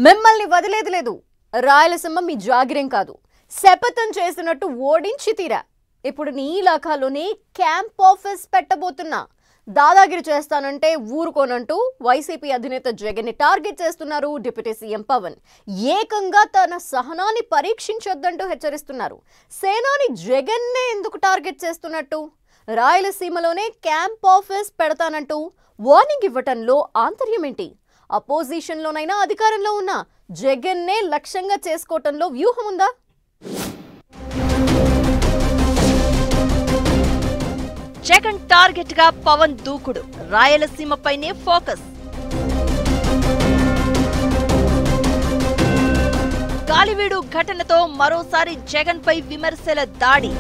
మిమ్మల్ని వదిలేది లేదు. రాయలసీమ మీ జాగిరం కాదు. శపథం చేసినట్టు ఓడించి తీరా. ఇప్పుడు నీ ఇలాకాలోనే క్యాంప్ ఆఫీస్ పెట్టబోతున్నా. దాదాగిరి చేస్తానంటే ఊరుకోనంటూ వైసీపీ అధినేత జగన్ ని టార్గెట్ చేస్తున్నారు డిప్యూటీ సీఎం పవన్. ఏకంగా తన సహనాన్ని పరీక్షించొద్దంటూ హెచ్చరిస్తున్నారు. సేనాని జగన్ నే ఎందుకు టార్గెట్ చేస్తున్నట్టు? రాయలసీమలోనే క్యాంప్ ఆఫీస్ పెడతానంటూ వార్నింగ్ ఇవ్వటంలో ఆంతర్యం ఏంటి? అపోజిషన్లోనైనా అధికారంలో ఉన్న జగన్నే లక్ష్యంగా చేసుకోవటంలో వ్యూహం ఉందా? జగన్ టార్గెట్ గా పవన్ దూకుడు. రాయలసీమపైనే ఫోకస్. గాలివీడు ఘటనతో మరోసారి జగన్ పై విమర్శల దాడి.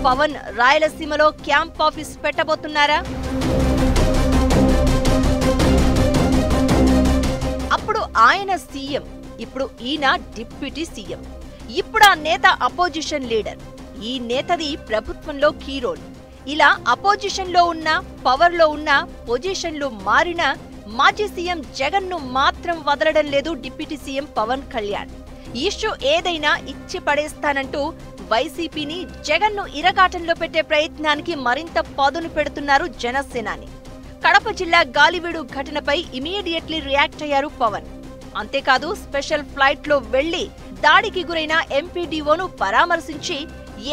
పవన్ రాయలసీమలో క్యాంప్ ఆఫీస్ పెట్టబోతున్నారా? అప్పుడు ఆయన సీఎం, ఇప్పుడు ఈయన డిప్యూటీ సీఎం. ఇప్పుడు ఆ నేత అపోజిషన్ లీడర్. ఈ నేతది ప్రభుత్వంలో కీ రోల్. ఇలా అపోజిషన్ లో ఉన్న, పవర్ లో ఉన్న, పొజిషన్లు మారిన మాజీ సీఎం జగన్ ను మాత్రం వదలడం లేదు deputy CM Pawan Kalyan. Issue ఏదైనా ఇచ్చి పడేస్తానంటూ వైసీపీని జగన్ ను ఇరగాటంలో పెట్టే ప్రయత్నానికి మరింత పదును పెడుతున్నారు జనసేనాని. కడప జిల్లా గాలివీడు ఘటనపై ఇమీడియట్లీ రియాక్ట్ అయ్యారు పవన్. అంతేకాదు స్పెషల్ ఫ్లైట్ లో వెళ్లి దాడికి గురైన ఎంపీడీఓను పరామర్శించి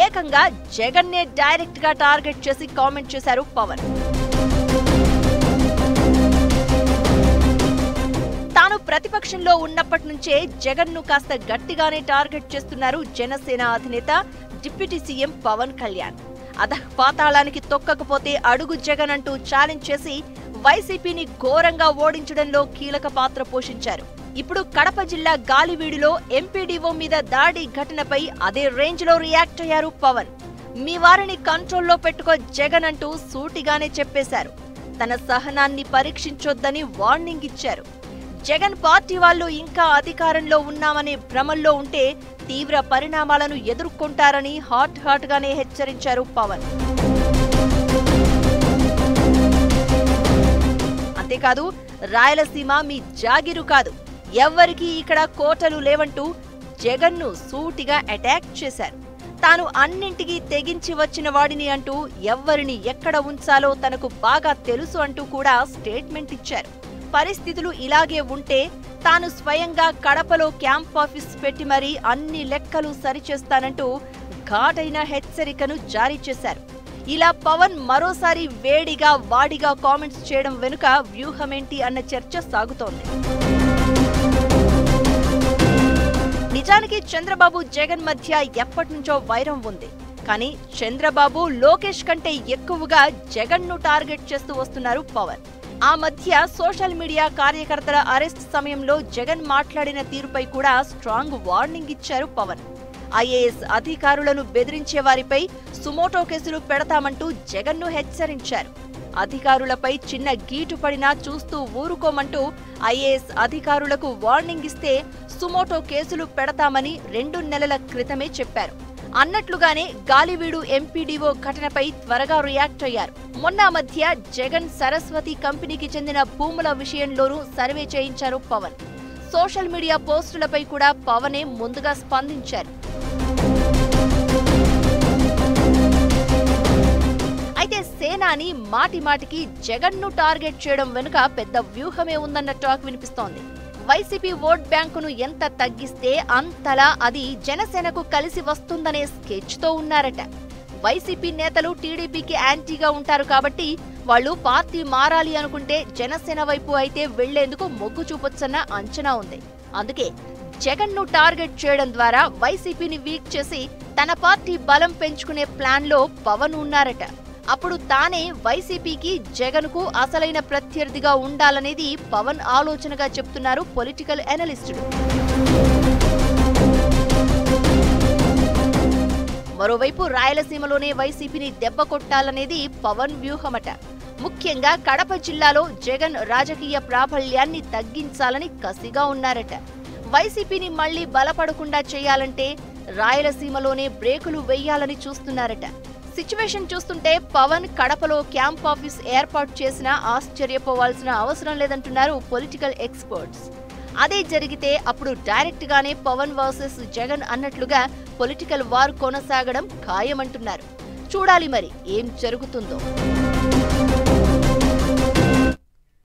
ఏకంగా జగన్ నే డైరెక్ట్ గా టార్గెట్ చేసి కామెంట్ చేశారు పవన్. తాను ప్రతిపక్షంలో ఉన్నప్పటి నుంచే జగన్ ను కాస్త గట్టిగానే టార్గెట్ చేస్తున్నారు జనసేన అధినేత డిప్యూటీ సీఎం పవన్ కళ్యాణ్. అధఃపాతాళానికి తొక్కకపోతే అడుగు జగన్ అంటూ ఛాలెంజ్ చేసి వైసీపీని ఘోరంగా ఓడించడంలో కీలక పాత్ర పోషించారు. ఇప్పుడు కడప జిల్లా గాలివీడులో ఎంపీడీఓ మీద దాడి ఘటనపై అదే రేంజ్ లో రియాక్ట్ అయ్యారు పవన్. మీ వారిని కంట్రోల్లో పెట్టుకో జగన్ అంటూ సూటిగానే చెప్పేశారు. తన సహనాన్ని పరీక్షించొద్దని వార్నింగ్ ఇచ్చారు. జగన్ పార్టీ వాళ్ళు ఇంకా అధికారంలో ఉన్నామనే భ్రమల్లో ఉంటే తీవ్ర పరిణామాలను ఎదుర్కొంటారని హాట్ గానే హెచ్చరించారు పవన్. అంతేకాదు రాయలసీమ మీ జాగిరు కాదు, ఎవ్వరికీ ఇక్కడ కోటలు లేవంటూ జగన్ ను సూటిగా అటాక్ చేశారు. తాను అన్నింటికీ తెగించి వచ్చిన వాడిని అంటూ ఎవ్వరిని ఎక్కడ ఉంచాలో తనకు బాగా తెలుసు అంటూ కూడా స్టేట్మెంట్ ఇచ్చారు. పరిస్థితులు ఇలాగే ఉంటే తాను స్వయంగా కడపలో క్యాంప్ ఆఫీస్ పెట్టి మరీ అన్ని లెక్కలు సరిచేస్తానంటూ ఘాటైన హెచ్చరికను జారీ చేశారు. ఇలా పవన్ మరోసారి వేడిగా వాడిగా కామెంట్స్ చేయడం వెనుక వ్యూహమేంటి అన్న చర్చ సాగుతోంది. నిజానికి చంద్రబాబు జగన్ మధ్య ఎప్పటినుంచో వైరం ఉంది. కానీ చంద్రబాబు లోకేష్ కంటే ఎక్కువగా జగన్ ను టార్గెట్ చేస్తూ వస్తున్నారు పవన్. ఆ మధ్య సోషల్ మీడియా కార్యకర్తల అరెస్ట్ సమయంలో జగన్ మాట్లాడిన తీరుపై కూడా స్ట్రాంగ్ వార్నింగ్ ఇచ్చారు పవన్. ఐఏఎస్ అధికారులను బెదిరించే వారిపై సుమోటో కేసులు పెడతామంటూ జగన్ ను హెచ్చరించారు. అధికారులపై చిన్న గీటు పడినా చూస్తూ ఊరుకోమంటూ ఐఏఎస్ అధికారులకు వార్నింగ్ ఇస్తే సుమోటో కేసులు పెడతామని 2 నెలల క్రితమే చెప్పారు. అన్నట్లుగానే గాలివీడు ఎంపీడీఓ ఘటనపై త్వరగా రియాక్ట్ అయ్యారు. మొన్న మధ్య జగన్ సరస్వతి కంపెనీకి చెందిన భూముల విషయంలోనూ సర్వే చేయించారు పవన్. సోషల్ మీడియా పోస్టులపై కూడా పవనే ముందుగా స్పందించారు. అయితే సేనాని మాటిమాటికి జగన్ ను టార్గెట్ చేయడం వెనుక పెద్ద వ్యూహమే ఉందన్న టాక్ వినిపిస్తోంది. వైసీపీ ఓట్ బ్యాంకును ఎంత తగ్గిస్తే అంతలా అది జనసేనకు కలిసి వస్తుందనే స్కెచ్ తో ఉన్నారట. వైసీపీ నేతలు టీడీపీకి యాంటీగా ఉంటారు కాబట్టి వాళ్ళు పార్టీ మారాలి అనుకుంటే జనసేన వైపు అయితే వెళ్లేందుకు మొగ్గు చూపొచ్చన్న అంచనా ఉంది. అందుకే జగన్ ను టార్గెట్ చేయడం ద్వారా వైసీపీని వీక్ చేసి తన పార్టీ బలం పెంచుకునే ప్లాన్ లో పవన్ ఉన్నారట. అప్పుడు తానే వైసీపీకి జగన్ కు అసలైన ప్రత్యర్థిగా ఉండాలనేది పవన్ ఆలోచనగా చెప్తున్నారు పొలిటికల్ అనలిస్టులు. మరోవైపు రాయలసీమలోనే వైసీపీని దెబ్బ కొట్టాలనేది పవన్ వ్యూహమట. ముఖ్యంగా కడప జిల్లాలో జగన్ రాజకీయ ప్రాబల్యాన్ని తగ్గించాలని కసిగా ఉన్నారట. వైసీపీని మళ్లీ బలపడకుండా చేయాలంటే రాయలసీమలోనే బ్రేకులు వెయ్యాలని చూస్తున్నారట. సిచ్యువేషన్ చూస్తుంటే పవన్ కడపలో క్యాంప్ ఆఫీస్ ఏర్పాటు చేసినా ఆశ్చర్యపోవాల్సిన అవసరం లేదంటున్నారు పొలిటికల్ ఎక్స్పర్ట్స్. అదే జరిగితే అప్పుడు డైరెక్ట్ గానే పవన్ వర్సెస్ జగన్ అన్నట్లుగా పొలిటికల్ వార్ కొనసాగడం ఖాయమంటున్నారు. చూడాలి మరి ఏం జరుగుతుందో.